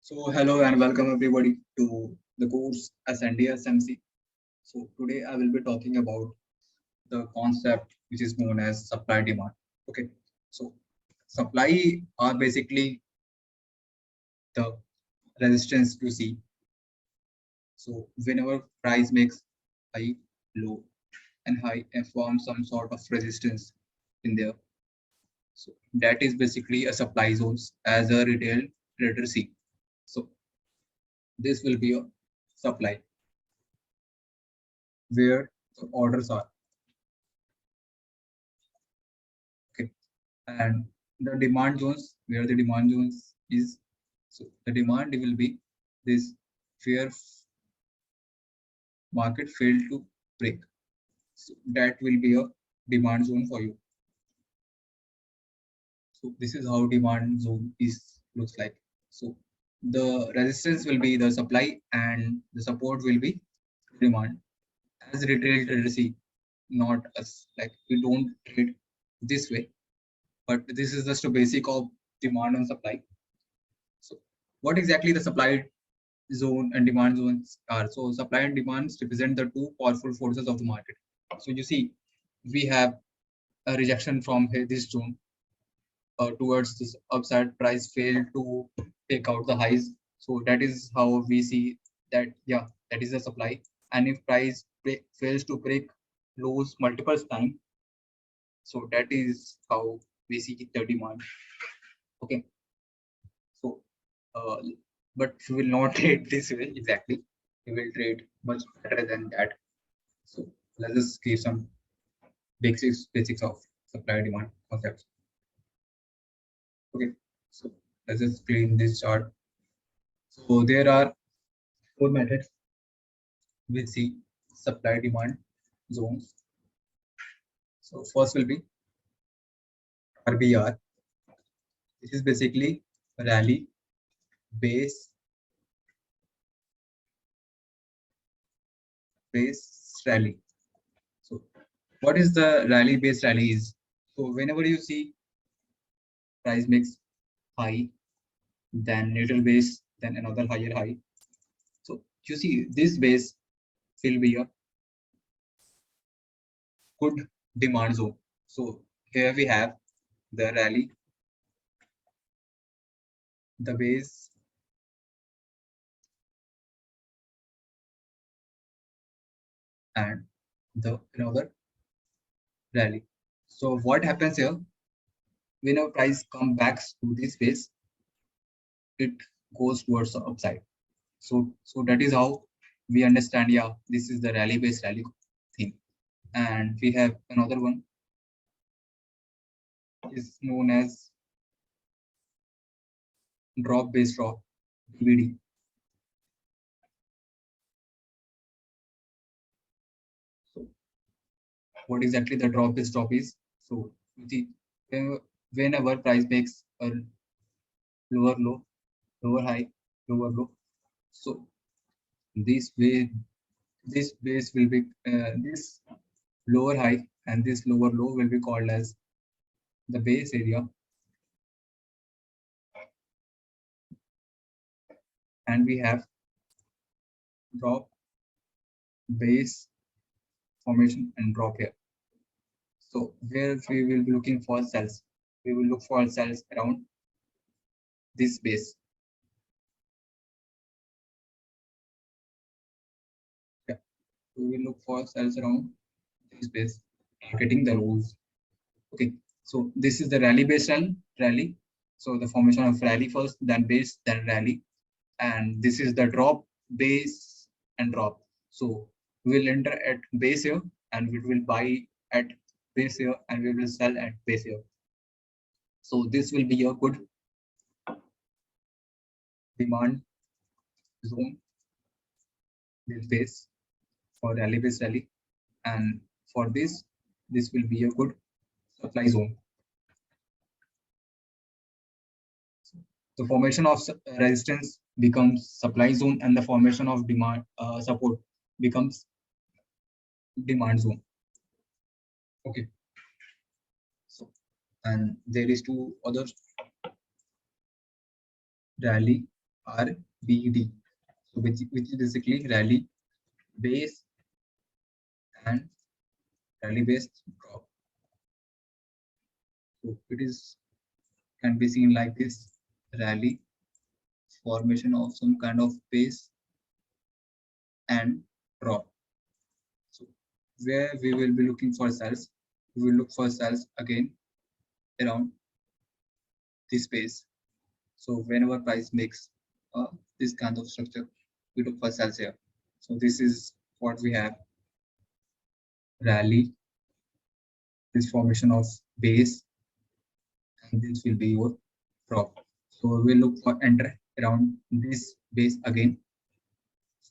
So hello and welcome everybody to the course SnD SMC. So today I will be talking about the concept which is known as supply demand. Okay, so supply are basically the resistance you see. So whenever price makes high, low, and high and form some sort of resistance in there. So that is basically a supply zones as a retail trader see. So this will be a supply where the orders are. Okay, and the demand zones where the demand zones is, so the demand will be this where market failed to break, so that will be a demand zone for you. So this is how demand zone is looks like. So the resistance will be the supply and the support will be demand. As retail traders see, not us, like we don't trade this way, but this is just a basic of demand and supply. So what exactly the supply zone and demand zones are? So supply and demands represent the two powerful forces of the market. So you see, we have a rejection from this zone towards this upside, price failed to take out the highs. So that is how we see that, yeah, that is the supply. And if price fails to break lows multiple times, so that is how we see the demand. Okay, so uh, but we will not trade this way exactly. We will trade much better than that. So let's just give some basics of supply demand concepts. Okay, so let's just clean this chart. So there are four methods we see supply demand zones. So first will be RBR. This is basically rally base rally. So what is the rally base rally is? So whenever you see price makes high, then neutral base, then another higher high. So you see this base will be a good demand zone. So here we have the rally, the base, and the another rally. So what happens here? When a price comes back to this base, it goes towards the upside. So that is how we understand. Yeah, this is the rally based rally thing. And we have another one is known as drop based drop, DVD. So what exactly the drop based drop is? So you see, whenever price makes a lower low, lower high, lower low. So this way, this base will be this lower high and this lower low will be called as the base area, and we have drop, base, formation, and drop here. So where we will be looking for cells, we will look for cells around this base. Yeah, we will look for cells around this base, targeting the lows. Okay, so this is the rally based rally. So the formation of rally first, then base, then rally, and this is the drop, base, and drop. So we will enter at base here, and we will buy at base here, and we will sell at base here. So this will be a good demand zone, this base for rally base rally, and for this will be a good supply zone. The formation of resistance becomes supply zone, and the formation of demand support becomes demand zone. Okay, so and there is two other rally RBD. So which is basically rally base and rally based drop. So it is can be seen like this: rally, formation of some kind of base and drop. So where we will be looking for cells, we will look for cells again around this space. So whenever price makes this kind of structure, we look for cells here. So this is what we have: rally, this formation of base, and this will be your drop. So we will look for enter around this base again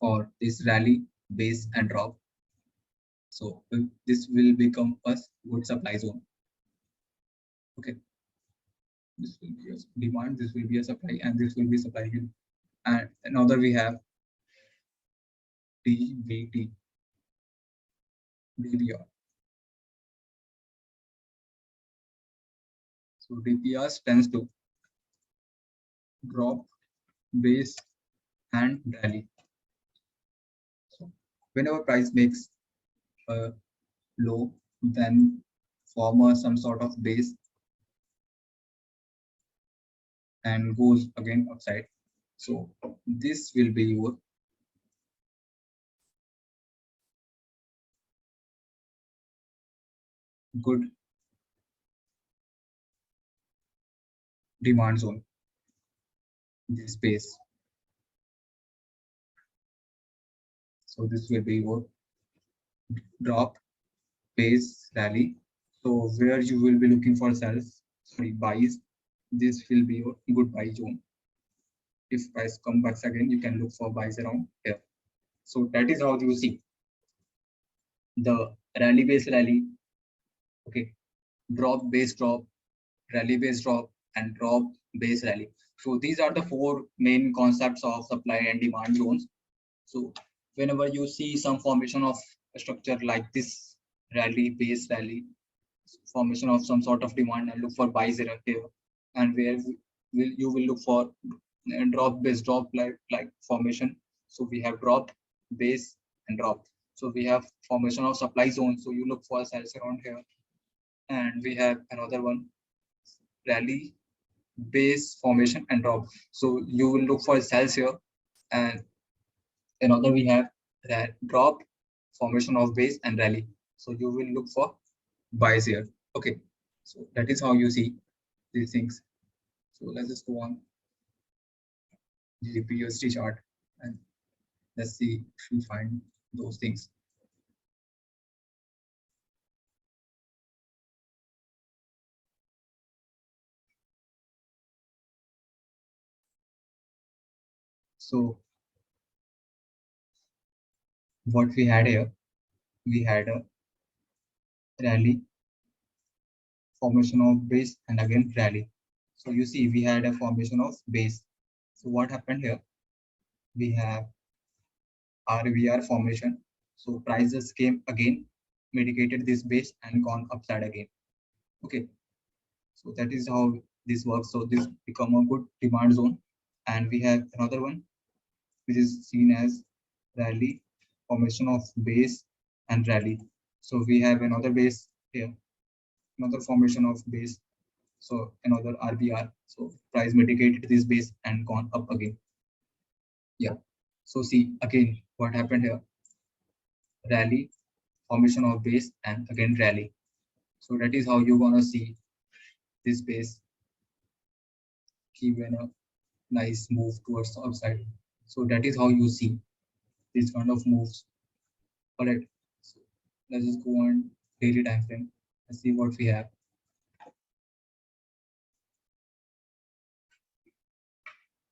for this rally, base and drop. So this will become a good supply zone. Okay, this will be a demand, this will be a supply, and this will be supply again. And another we have DBT, DBR. So DPR tends to drop, base, and rally. So whenever price makes a low, then form some sort of base and goes again upside. So this will be your good demand zone, this base. So this will be your drop, base, rally. So where you will be looking for sells, sorry, buys, this will be your good buy zone. If price comes back again, you can look for buys around here. So that is how you see the rally base rally. Okay, drop base drop, rally base drop, and drop base rally. So these are the four main concepts of supply and demand zones. So whenever you see some formation of a structure like this, rally base rally, formation of some sort of demand, and look for buys around here, and where will you will look for drop base drop like formation. So we have drop, base, and drop. So we have formation of supply zone, so you look for cells around here. And we have another one, rally, base, formation, and drop. So you will look for cells here. And another we have that drop, formation of base, and rally. So you will look for buys here. Okay, so that is how you see these things. So let's just go on the PST chart and let's see if we find those things. So what we had here, we had a rally, formation of base, and again rally. So you see we had a formation of base. So what happened here? We have RVR formation. So prices came again, mitigated this base and gone upside again. Okay, so that is how this works. So this become a good demand zone. And we have another one which is seen as rally, formation of base and rally. So we have another base here, another formation of base. So another RBR. So price mitigated this base and gone up again. Yeah. So see again what happened here. Rally, formation of base, and again rally. So that is how you're gonna see this base given a nice move towards the upside. So that is how you see this kind of moves. All right. So let's just go on daily time frame and see what we have.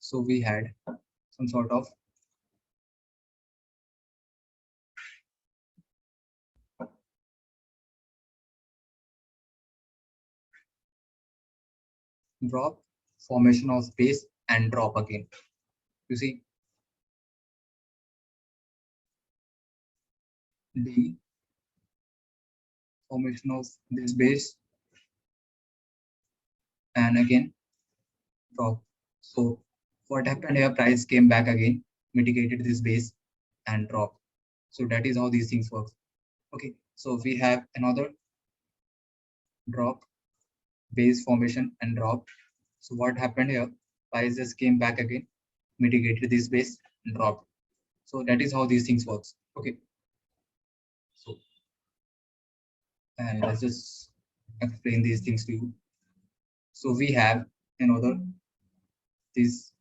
So we had some sort of drop, formation of base, and drop again. You see the formation of this base and again drop. So what happened here? Price came back again, mitigated this base and dropped. So that is how these things work. Okay, so we have another drop, base formation and drop. So what happened here? Price just came back again, mitigated this base and dropped. So that is how these things works. Okay, so and let's just explain these things to you. So we have another this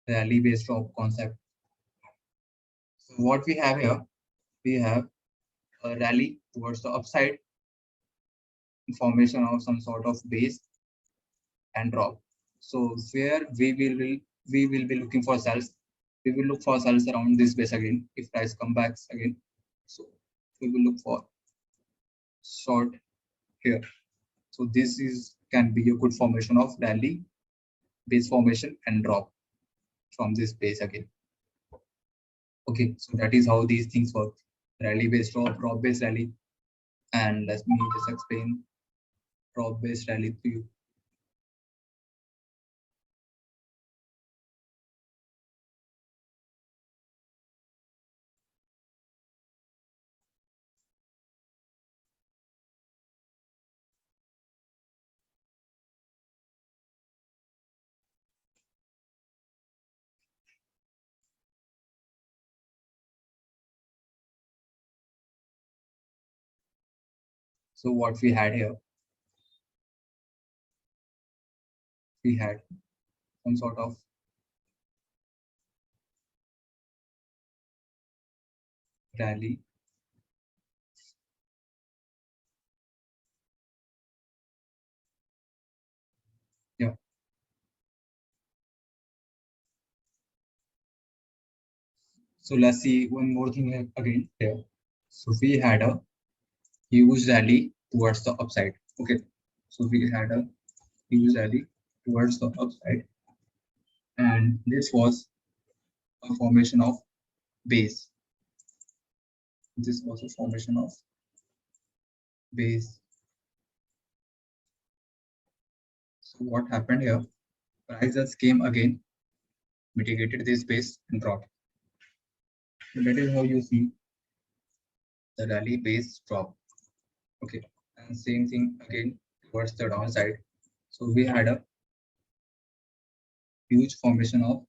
rally based drop concept. So what we have here, we have a rally towards the upside, formation of some sort of base and drop. So where we will be looking for cells. We will look for cells around this base again. If price comes back again, so we will look for short here. So this is can be a good formation of rally, base formation and drop from this base again. Okay, so that is how these things work. Rally based drop, drop based rally, and let me just explain drop based rally to you. So what we had here, we had some sort of rally, yeah. So let's see one more thing again here. So we had a huge rally towards the upside. Okay, so we had a huge rally towards the upside, and this was a formation of base. This was a formation of base. So what happened here? Prices came again, mitigated this base and dropped. So that is how you see the rally base drop. Okay, and same thing again towards the downside. So we had a huge formation of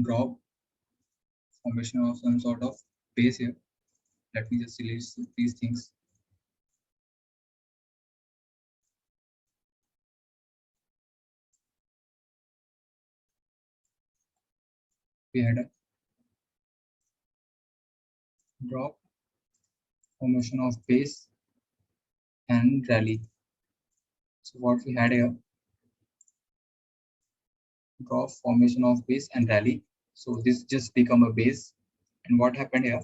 drop, formation of some sort of base here. Let me just delete these things. We had a drop, formation of base and rally. So what we had here, drop, formation of base and rally. So this just become a base. And what happened here?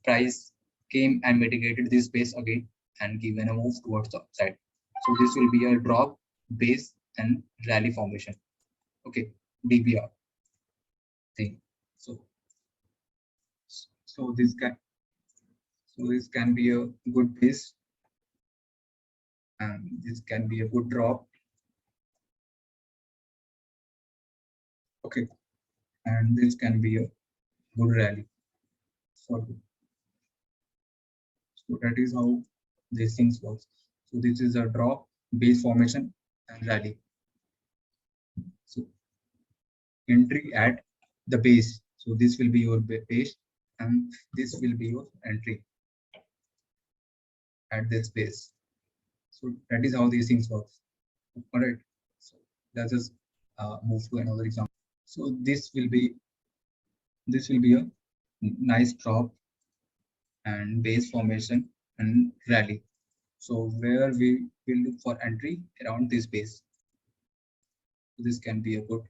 Price came and mitigated this base again and given a move towards the upside. So this will be a drop, base and rally formation. Okay, DBR thing. So so this can be a good base and this can be a good drop. Okay, and this can be a good rally. So, so that is how these things work. So this is a drop, base formation and rally. So entry at the base. So this will be your base and this will be your entry at this base. So that is how these things work. All right. So let's just move to another example. So this will be a nice drop and base formation and rally. So where we will look for entry around this base. So this can be a good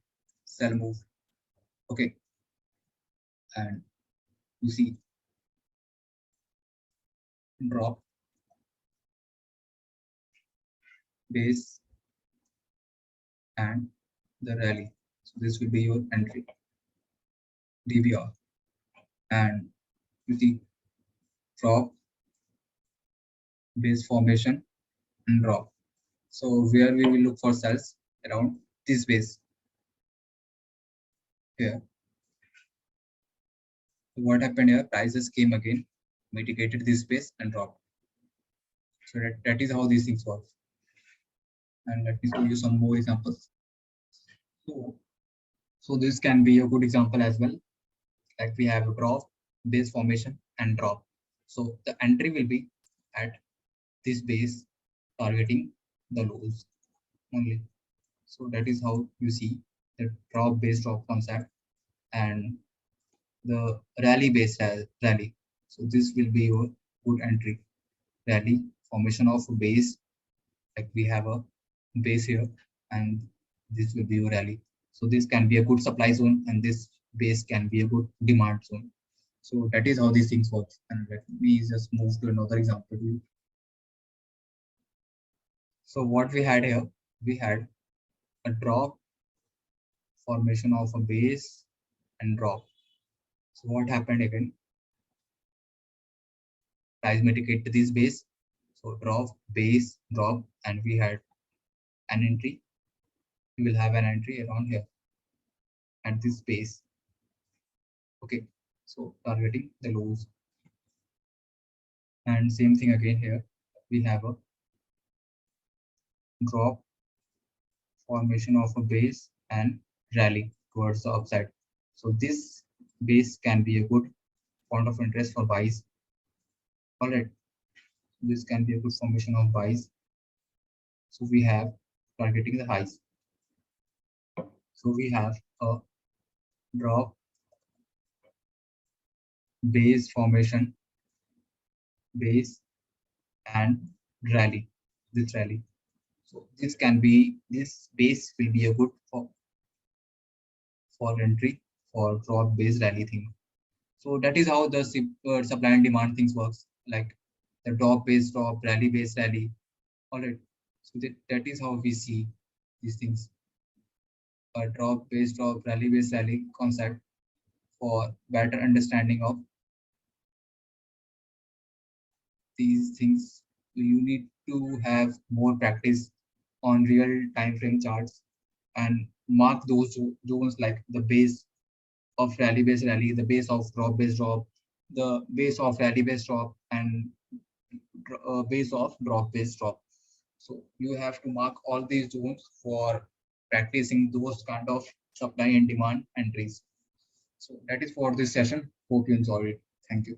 sell move. Okay, and you see drop, base and the rally. So this will be your entry, DBR, and you see drop, base formation and drop. So where we will look for cells around this base here. So what happened here? Prices came again, mitigated this space and dropped. So that is how these things work. And let me show you some more examples. So, so this can be a good example as well. Like we have a drop, base formation and drop. So the entry will be at this base targeting the lows only. So that is how you see the drop base drop concept and the rally base rally. So this will be your good entry. Rally formation of base, like we have a base here and this will be your rally. So this can be a good supply zone and this base can be a good demand zone. So that is how these things work. And let me just move to another example. So what we had here, we had a drop, formation of a base and drop. So what happened again? Price mitigate this base. So drop, base, drop, and we had an entry. We will have an entry around here at this base. Okay, so targeting the lows. And same thing again here. We have a drop, formation of a base and rally towards the upside. So this base can be a good point of interest for buys. All right, this can be a good formation of buys. So we have targeting the highs. So we have a drop, base formation, base and rally. This rally. So this can be, this base will be a good for entry for drop base rally thing. So that is how the supply and demand things works, like the drop base drop, rally base rally. All right. So that is how we see these things. A drop base drop, rally base rally concept for better understanding of these things. You need to have more practice on real time frame charts and mark those zones like the base of rally base rally, the base of drop base drop, the base of rally base drop, and base of drop base drop. So you have to mark all these zones for practicing those kind of supply and demand entries. So that is for this session. Hope you enjoyed it. Thank you.